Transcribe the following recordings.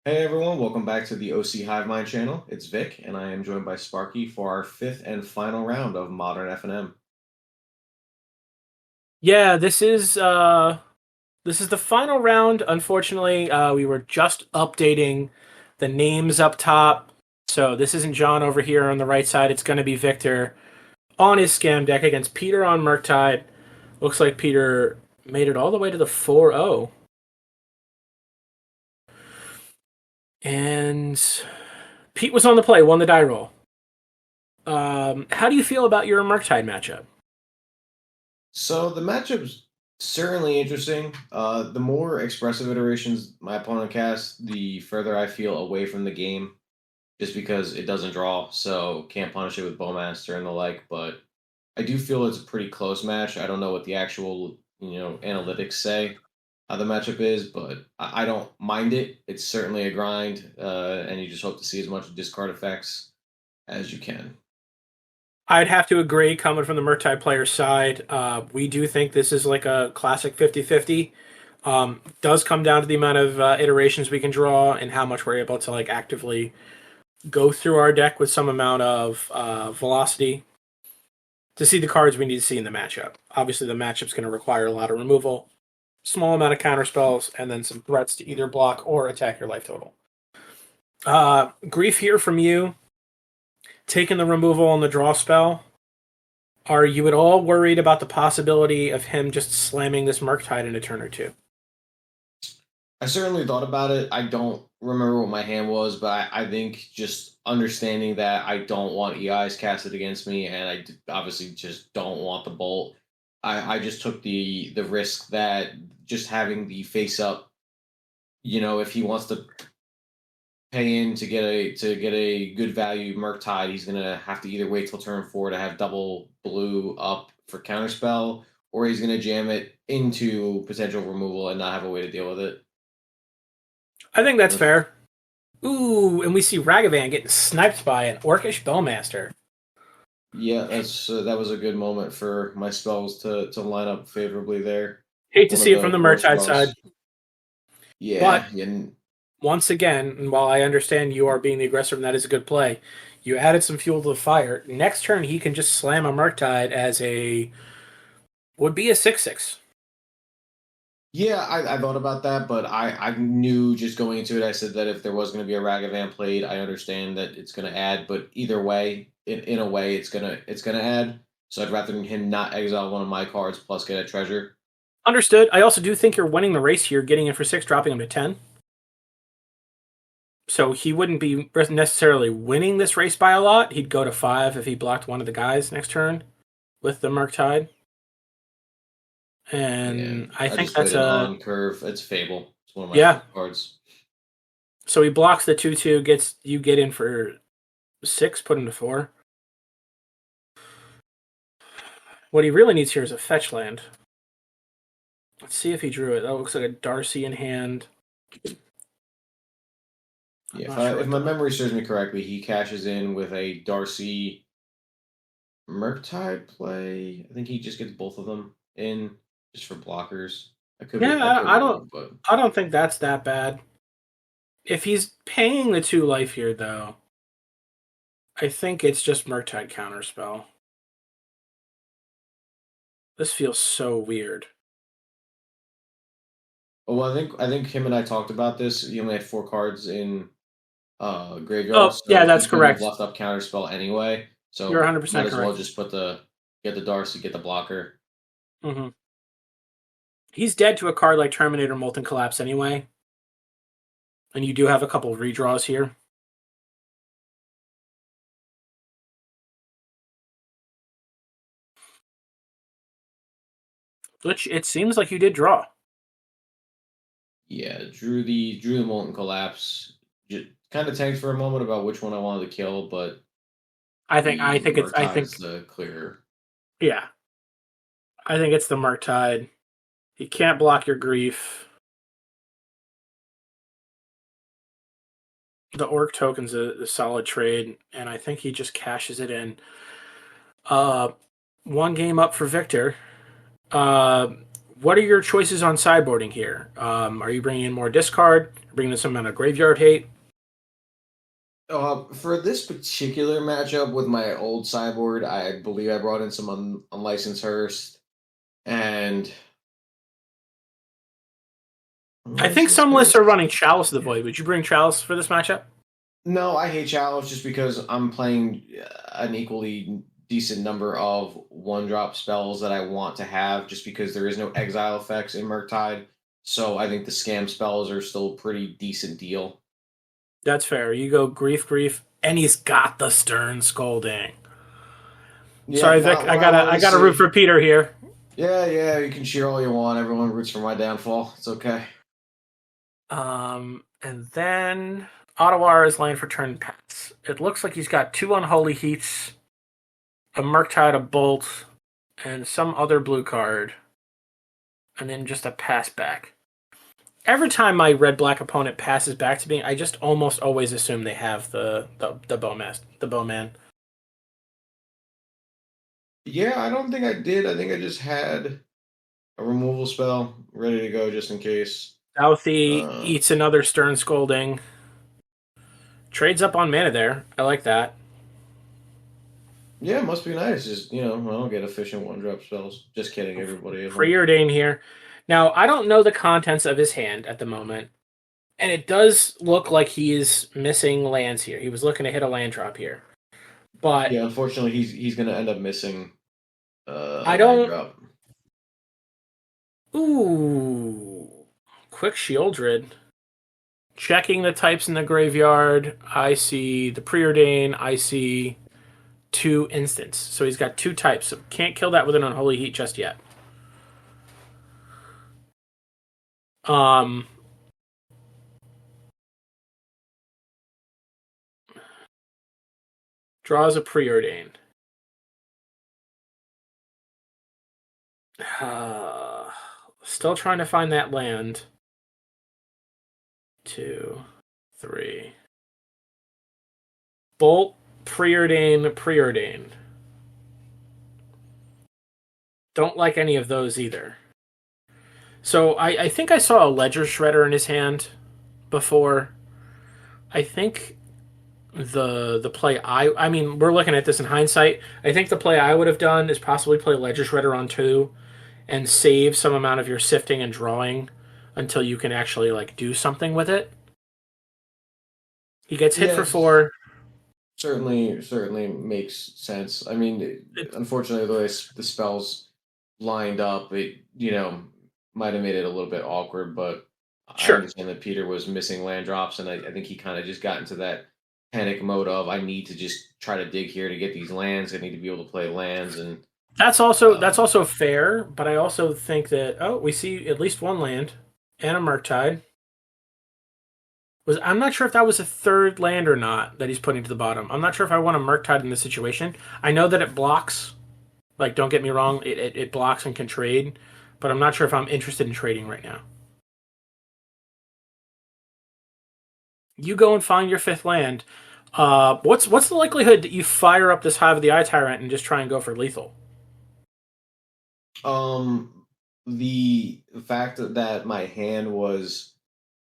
Hey everyone, welcome back to the OC Hive Mind channel. It's Vic, and I am joined by Sparky for our fifth and final round of Modern FNM. Yeah, this is the final round. Unfortunately, we were just updating the names up top. So this isn't John over here on the right side. It's going to be Victor on his scam deck against Peter on Murktide. Looks like Peter made it all the way to the 4-0. And Pete was on the play, won the die roll. How do you feel about your Murktide matchup? So the matchup's certainly interesting. The more expressive iterations my opponent casts, the further I feel away from the game, just because it doesn't draw, so can't punish it with Bowmaster and the like. But I do feel it's a pretty close match. I don't know what the actual analytics say how the matchup is, but I don't mind it. It's certainly a grind, and you just hope to see as much discard effects as you can. I'd have to agree, coming from the Murktide player's side. We do think this is like a classic 50-50. Does come down to the amount of iterations we can draw and how much we're able to like actively go through our deck with some amount of velocity to see the cards we need to see in the matchup. Obviously, the matchup's going to require a lot of removal, small amount of counter spells, and then some threats to either block or attack your life total. Grief here from you, taking the removal on the draw spell. Are you at all worried about the possibility of him just slamming this Murktide in a turn or two? I certainly thought about it. I don't remember what my hand was, but I think just understanding that I don't want EIs casted against me, and obviously just don't want the bolt. I just took the risk that just having the face up, if he wants to pay in to get a good value Murktide, he's gonna have to either wait till turn 4 to have double blue up for counterspell, or he's gonna jam it into potential removal and not have a way to deal with it. I think that's fair. Ooh, and we see Ragavan getting sniped by an Orcish Bowmaster. Yeah, that was a good moment for my spells to line up favorably there. Hate to One of see it the from the worst Murktide side, draws. Yeah, but and once again, and while I understand you are being the aggressor and that is a good play, you added some fuel to the fire. Next turn, he can just slam a Murktide as a would be a 6/6. yeah, I thought about that, but I knew just going into it, I said that if there was going to be a Ragavan played, I understand that it's going to add, but either way, in a way, it's gonna add. So I'd rather him not exile one of my cards plus get a treasure. Understood. I also do think you're winning the race here, getting in for 6, dropping him to 10. So he wouldn't be necessarily winning this race by a lot. He'd go to 5 if he blocked one of the guys next turn with the Murktide. Yeah, And I I think just played that's an a on curve. It's Fable. It's one of my yeah. favorite cards. So he blocks the 2/2, gets you get in for 6, put him to 4. What he really needs here is a fetch land. Let's see if he drew it. That looks like a Darcy in hand. Yeah, I'm not sure if what my the memory serves me correctly, he cashes in with a Darcy Murktide play. I think he just gets both of them in just for blockers. yeah. I could I be don't. wrong, but I don't think that's that bad. If he's paying the 2 life here, though, I think it's just Murktide counterspell. This feels so weird. oh, well, I think him and I talked about this. He only had 4 cards in graveyard, Oh, yeah, so he that's couldn't have correct. left up counterspell anyway. You're So might 100% as well correct. just get the Darcy, get the blocker. Hmm. He's dead to a card like Terminator Molten Collapse anyway. And you do have a couple of redraws here. Which it seems like you did draw. Yeah, drew the Molten Collapse. Just kind of tanked for a moment about which one I wanted to kill, but the I Murktide think is the clearer. yeah. I think it's the Murktide. He can't block your grief. The Orc token's a solid trade, and I think he just cashes it in. Uh, one game up for Victor. Uh, What are your choices on sideboarding here? Are you bringing in more discard? Bringing in some amount of graveyard hate? For this particular matchup with my old sideboard, I believe I brought in some unlicensed Hearst and I think unlicensed some lists are Hearst. running Chalice of the Void. Would you bring Chalice for this matchup? No, I hate Chalice just because I'm playing an equally decent number of one drop spells that I want to have just because there is no exile effects in Murktide. So I think the scam spells are still a pretty decent deal. That's fair. You go Grief, Grief, and he's got the Stern Scolding. Yep, Sorry, Vic. not what I wanted I to gotta root see. for Peter here. Yeah, yeah, you can cheer all you want. Everyone roots for my downfall. It's okay. And then Ottawa is laying for turn pass. It looks like he's got 2 Unholy Heats, a Murktide, a Bolt, and some other blue card, and then just a pass back. Every time my red-black opponent passes back to me, I just almost always assume they have the bowman. Yeah, I don't think I did. I think I just had a removal spell ready to go just in case. Southie Uh, eats another Stern Scolding. Trades up on mana there. I like that. yeah, it must be nice. Just I don't get efficient one drop spells. Just kidding, everybody at home. Preordain here. Now, I don't know the contents of his hand at the moment, and it does look like he is missing lands here. He was looking to hit a land drop here. But Yeah, unfortunately, he's gonna end up missing I a land don't. drop. Ooh. Quick Shieldred. Checking the types in the graveyard. I see the Preordain. I see 2 instants. So he's got 2 types. So can't kill that with an Unholy Heat just yet. Um, draws a Preordain. Still trying to find that land. 2, 3. Bolt, Preordain, Preordain. Don't like any of those either. So I think I saw a Ledger Shredder in his hand before. I think the play I mean, we're looking at this in hindsight. I think the play I would have done is possibly play Ledger Shredder on 2 and save some amount of your sifting and drawing until you can actually like do something with it. He gets hit for Yes, 4. certainly makes sense. I mean, unfortunately, the way the spells lined up, it might have made it a little bit awkward. But I Sure. understand that Peter was missing land drops, and I think he kind of just got into that panic mode of I need to just try to dig here to get these lands. I need to be able to play lands, and That's also fair, but I also think that we see at least 1 land and a Murktide. I'm not sure if that was a 3rd land or not that he's putting to the bottom. I'm not sure if I want a Murktide in this situation. I know that it blocks. Like, don't get me wrong, it blocks and can trade, but I'm not sure if I'm interested in trading right now. You go and find your 5th land. What's the likelihood that you fire up this Hive of the Eye Tyrant and just try and go for lethal? the fact that my hand was,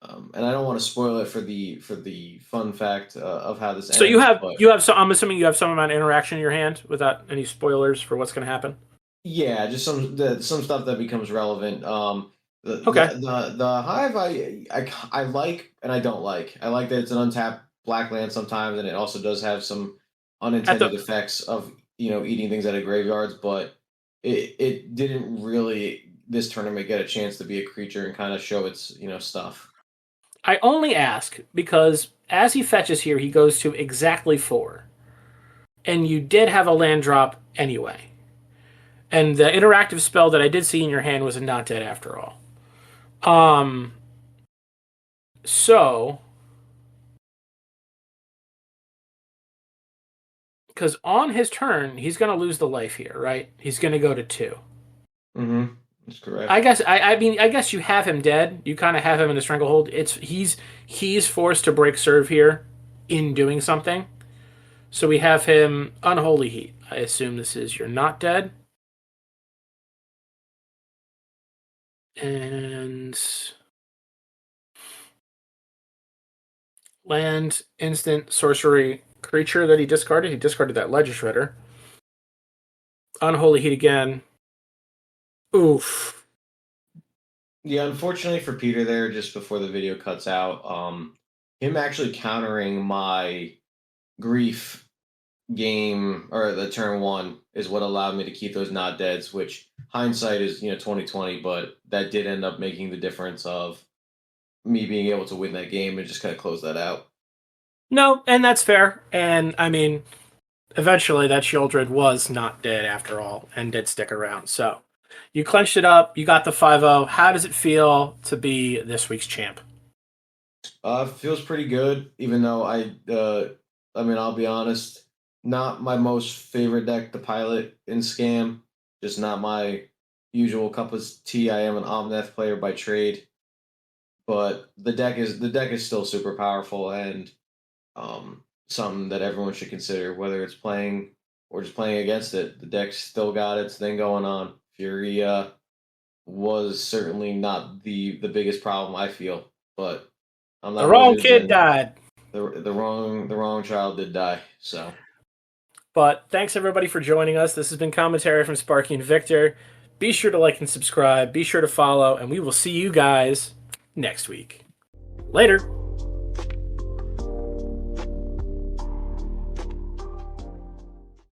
and I don't want to spoil it for the fun fact of how this So ends, but you have some. I'm assuming you have some amount of interaction in your hand without any spoilers for what's going to happen. yeah, just some stuff that becomes relevant. Okay. The hive I like and I don't like. I like that it's an untapped black land sometimes, and it also does have some At unintended the effects of eating things out of graveyards, but it didn't really this tournament get a chance to be a creature and kind of show its stuff. I only ask because as he fetches here, he goes to exactly 4, and you did have a land drop anyway. And the interactive spell that I did see in your hand was not dead after all. Um. So, because on his turn, he's going to lose the life here, right? He's going to go to 2. Mm-hmm. That's correct. I guess I mean I guess you have him dead. You kind of have him in a stranglehold. He's forced to break serve here in doing something. So we have him unholy heat. I assume this is you're not dead. And land, instant, sorcery, creature that he discarded. He discarded that Ledger Shredder. Unholy Heat again. Oof. Yeah, unfortunately for Peter there, just before the video cuts out, him actually countering my grief game or the turn one is what allowed me to keep those not deads, which hindsight is 2020, but that did end up making the difference of me being able to win that game and just kind of close that out. No, and that's fair. And I mean, eventually that Shieldred was not dead after all and did stick around. So you clenched it up. You got the 5-0. How does it feel to be this week's champ? Feels pretty good, even though I mean, I'll be honest, not my most favorite deck to pilot in Scam. Just not my usual cup of tea. I am an Omnath player by trade, but the deck is still super powerful and something that everyone should consider, whether it's playing or just playing against it. The deck's still got its thing going on. Fury was certainly not the biggest problem, I feel, but I'm The not wrong wizards kid and died. the wrong child did die. So But thanks everybody for joining us. This has been commentary from Sparky and Victor. Be sure to like and subscribe. Be sure to follow, and we will see you guys next week. Later.